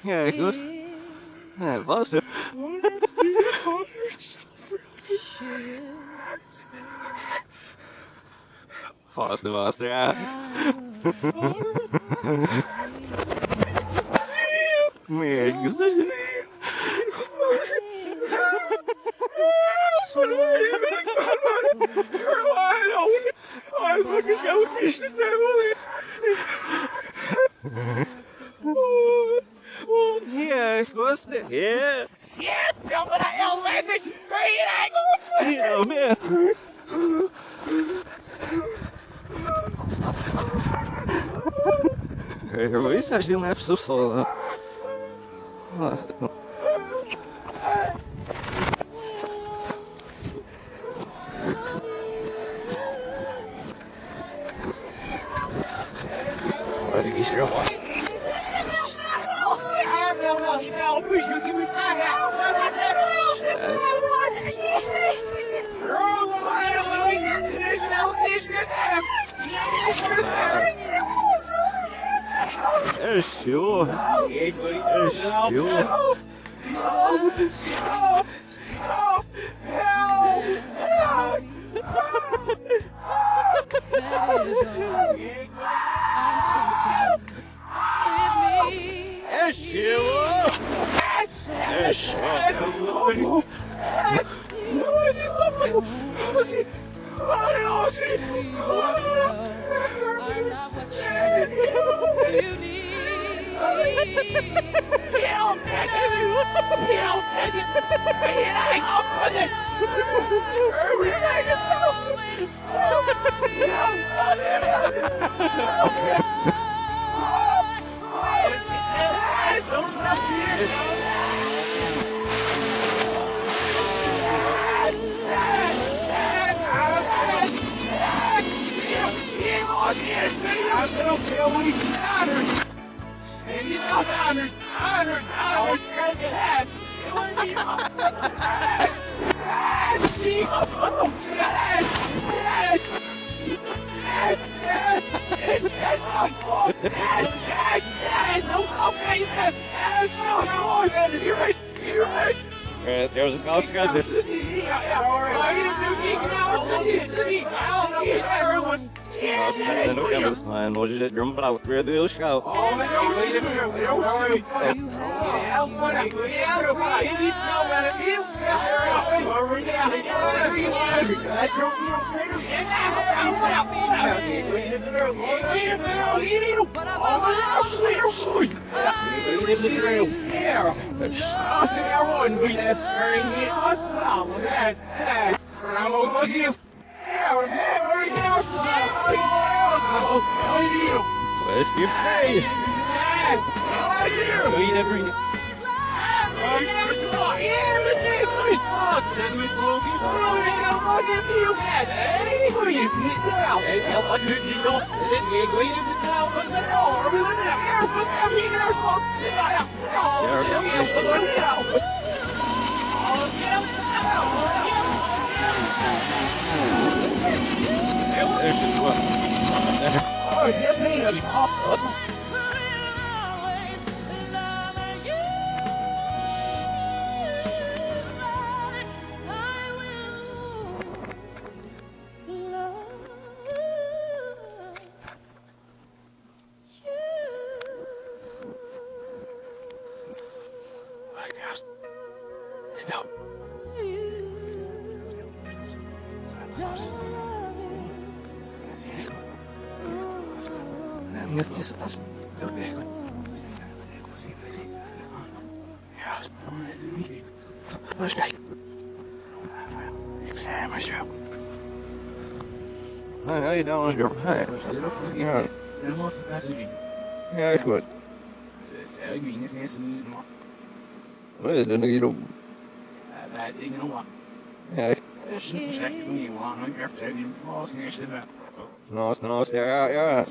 Ja, gut. Ja, was? Was er, ja. Meer, gezicht. Ja, ik was er. Ja. Shit, jag bara eländig! Ja, meer. Wat is dat? Je hebt zo zo. Wat is er? Sure. Sure. There was a scout guys. Może się drąbał, wyjdę szkał. Let's keep saying. Stop. Nee, dat was weer. Ja. Ja, goed. Wat is er nog hierop? Ja, naast, ja, ja.